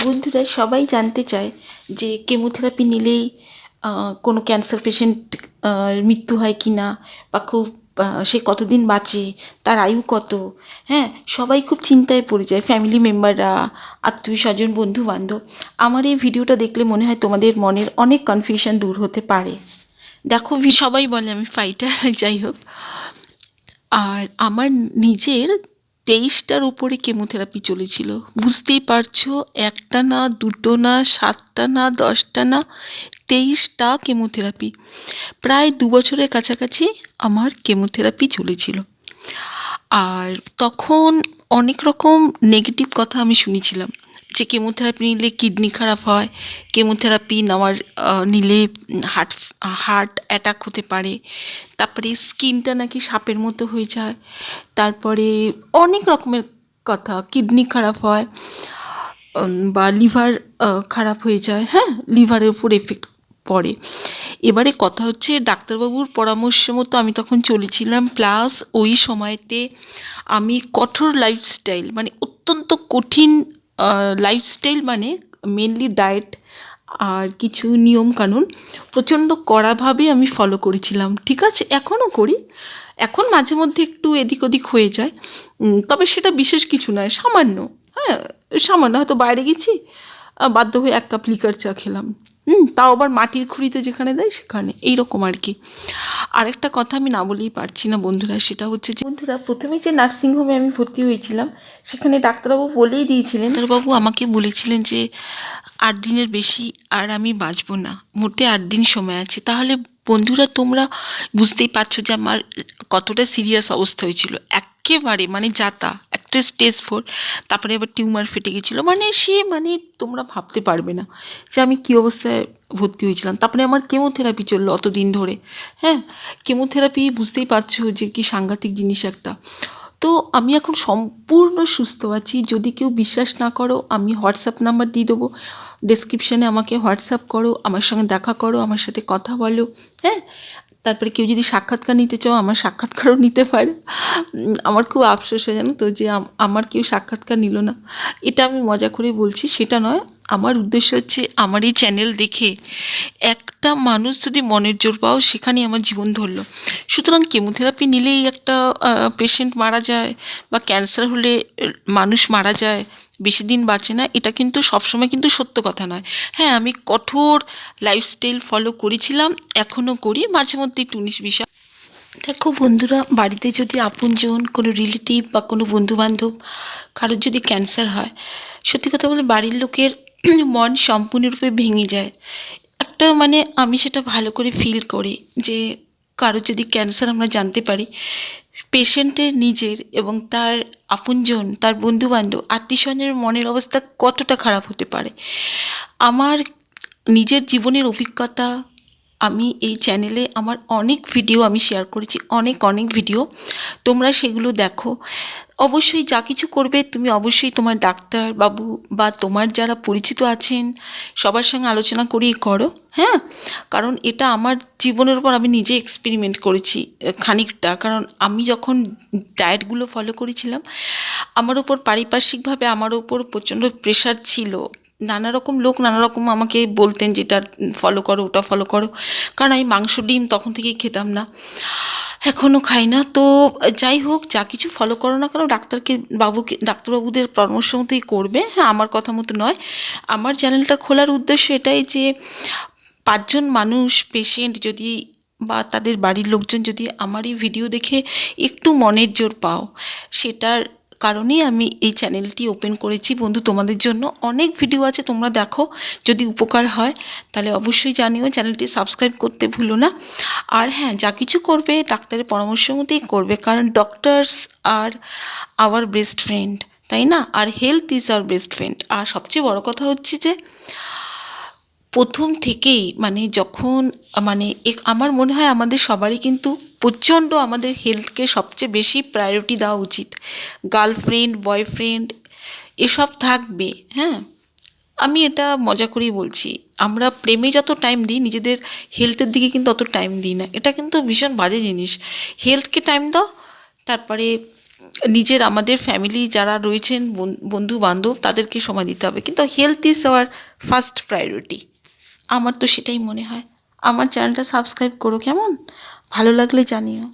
বন্ধুরা সবাই জানতে চায় যে কেমোথেরাপি নিলেই কোনো ক্যান্সার পেশেন্ট মৃত্যু হয় কি না, বা খুব সে কতদিন বাঁচে, তার আয়ু কত। হ্যাঁ, সবাই খুব চিন্তায় পড়ে যায়, ফ্যামিলি মেম্বাররা, আত্মীয় স্বজন, বন্ধু বান্ধব। আমার এই ভিডিওটা দেখলে মনে হয় তোমাদের মনের অনেক কনফিউশন দূর হতে পারে। দেখো, সবাই বলে আমি ফাইটার, যাই হোক। আর আমার নিজের 23টার উপরে কেমোথেরাপি চলেছিল। বুঝতেই পারছো, একটা না, দুটো না, 7টা না, 10টা না, 23টা কেমোথেরাপি। প্রায় 2 বছরের কাছাকাছি আমার কেমোথেরাপি চলেছিল। আর তখন অনেক রকম নেগেটিভ কথা আমি শুনেছিলাম, যে কেমোথেরাপি নিলে কিডনি খারাপ হয়, কেমোথেরাপি নিলে হার্ট হার্ট অ্যাটাক হতে পারে, তারপরে স্কিনটা নাকি সাপের মতো হয়ে যায়, তারপরে অনেক রকমের কথা, কিডনি খারাপ হয়, বা লিভার খারাপ হয়ে যায়। হ্যাঁ, লিভারের উপর এফেক্ট পড়ে। এবারে কথা হচ্ছে, ডাক্তারবাবুর পরামর্শ মতো আমি তখন চলেছিলাম, প্লাস ওই সময়তে আমি কঠোর লাইফস্টাইল, মানে অত্যন্ত কঠিন লাইফস্টাইল, মানে মেনলি ডায়েট আর কিছু নিয়মকানুন প্রচণ্ড কড়াভাবে আমি ফলো করেছিলাম। ঠিক আছে, এখনও করি, এখন মাঝে মধ্যে একটু এদিক ওদিক হয়ে যায়, তবে সেটা বিশেষ কিছু নয়, সামান্য। হ্যাঁ, সামান্য, হয়তো বাইরে গেছি, বাধ্য হয়ে 1 কাপ লিকার চা খেলাম, তাও আবার মাটির খুঁড়িতে যেখানে দেয় সেখানে, এইরকম আর কি। আরেকটা কথা আমি না বলেই পারছি না বন্ধুরা, সেটা হচ্ছে যে বন্ধুরা, প্রথমে যে নার্সিংহোমে আমি ভর্তি হয়েছিলাম, সেখানে ডাক্তারবাবু বলেই দিয়েছিলেন, ডাক্তারবাবু আমাকে বলেছিলেন যে 8 দিনের বেশি আর আমি বাঁচবো না, মোটে 8 দিন সময় আছে। তাহলে বন্ধুরা, তোমরা বুঝতেই পারছো যে আমার কতটা সিরিয়াস অবস্থা হয়েছিল, একেবারে মানে যাতা, একটা স্টেজ 4, তারপরে আবার টিউমার ফেটে গেছিলো, মানে তোমরা ভাবতে পারবে না যে আমি কী অবস্থায় ভর্তি হয়েছিলাম। তারপরে আমার কেমোথেরাপি চললো অতদিন ধরে। হ্যাঁ, কেমোথেরাপি বুঝতেই পারছো যে কি সাংঘাতিক জিনিস একটা। তো আমি এখন সম্পূর্ণ সুস্থ আছি। যদি কেউ বিশ্বাস না করো, আমি হোয়াটসঅ্যাপ নাম্বার দিয়ে দেবো ডেসক্রিপশানে, আমাকে হোয়াটসঅ্যাপ করো, আমার সঙ্গে দেখা করো, আমার সাথে কথা বলো। হ্যাঁ, তারপরে কেউ যদি সাক্ষাৎকার নিতে চাও, আমার সাক্ষাৎকারও নিতে পারে। আমার খুব আফসোস হয়, জানো তো, যে আমার কেউ সাক্ষাৎকার নিল না। এটা আমি মজা করে বলছি, সেটা নয়। আমার উদ্দেশ্য হচ্ছে, আমার এই চ্যানেল দেখে একটা মানুষ যদি মনের জোর পাও, সেখানেই আমার জীবন ধরলো। সুতরাং কেমোথেরাপি নিলেই একটা পেশেন্ট মারা যায়, বা ক্যান্সার হলে মানুষ মারা যায়, বেশি দিন বাঁচে না, এটা কিন্তু সবসময় কিন্তু সত্য কথা নয়। হ্যাঁ, আমি কঠোর লাইফস্টাইল ফলো করেছিলাম, এখনও করি, মাঝে মধ্যে একটু 19-20। দেখো বন্ধুরা, বাড়িতে যদি আপনজন, কোনো রিলেটিভ বা কোনো বন্ধুবান্ধব কারোর যদি ক্যান্সার হয়, সত্যি কথা বলতে বাড়ির লোকের মন সম্পূর্ণরূপে ভেঙে যায়। একটা মানে আমি সেটা ভালো করে ফিল করি, যে কারোর যদি ক্যান্সার আমরা জানতে পারি, পেশেন্টের নিজের এবং তার আপনজন, তার বন্ধুবান্ধব, আত্মীয়স্বজনের মনের অবস্থা কতটা খারাপ হতে পারে। আমার নিজের জীবনের অভিজ্ঞতা, আমি এই চ্যানেলে আমার অনেক ভিডিও আমি শেয়ার করেছি, অনেক ভিডিও, তোমরা সেগুলো দেখো। অবশ্যই যা কিছু করবে তুমি অবশ্যই তোমার ডাক্তার বাবু বা তোমার যারা পরিচিত আছেন সবার সঙ্গে আলোচনা করেই করো। হ্যাঁ, কারণ এটা আমার জীবনের উপর আমি নিজে এক্সপেরিমেন্ট করেছি খানিকটা। কারণ আমি যখন ডায়েটগুলো ফলো করেছিলাম, আমার ওপর পারিপার্শ্বিকভাবে আমার ওপর প্রচণ্ড প্রেশার ছিল। নানা রকম লোক নানা রকম আমাকে বলতেন যে এটা ফলো করো, ওটা ফলো করো, কারণ আমি মাংস ডিম তখন থেকেই খেতাম না, এখনও খাই না। তো যাই হোক, যা কিছু ফলো করো না কেন, ডাক্তারবাবুদের পরামর্শ মতোই করবে। হ্যাঁ, আমার কথা মতো নয়। আমার চ্যানেলটা খোলার উদ্দেশ্য এটাই যে 5জন মানুষ পেশেন্ট যদি বা তাদের বাড়ির লোকজন যদি আমার এই ভিডিও দেখে একটু মনের জোর পাও, সেটার কারণেই আমি এই চ্যানেলটি ওপেন করেছি। বন্ধু, তোমাদের জন্য অনেক ভিডিও আছে, তোমরা দেখো, যদি উপকার হয় তাহলে অবশ্যই জানিও, চ্যানেলটি সাবস্ক্রাইব করতে ভুলো না। আর হ্যাঁ, যা কিছু করবে ডাক্তারের পরামর্শ মতোই করবে, কারণ doctors are our best friend, তাই না? আর health is our best friend. আর সবচেয়ে বড় কথা হচ্ছে যে প্রথম থেকেই মানে যখন মানে আমার মনে হয় আমাদের সবারই কিন্তু প্রচণ্ড আমাদের হেলথকে সবচেয়ে বেশি প্রায়োরিটি দেওয়া উচিত। গার্লফ্রেন্ড, বয়ফ্রেন্ড এসব থাকবে, হ্যাঁ, আমি এটা মজা করেই বলছি। আমরা প্রেমে যত টাইম দিই, নিজেদের হেলথের দিকে কিন্তু অত টাইম দিই না। এটা কিন্তু ভীষণ বাজে জিনিস। হেলথকে টাইম দাও, তারপরে নিজের আমাদের ফ্যামিলি যারা রয়েছেন বন্ধু বান্ধব তাদেরকে সময় দিতে হবে, কিন্তু health is our first priority. আমার তো সেটাই মনে হয়। আমার চ্যানেলটা সাবস্ক্রাইব করো, কেমন? ভালো লাগলে জানিও।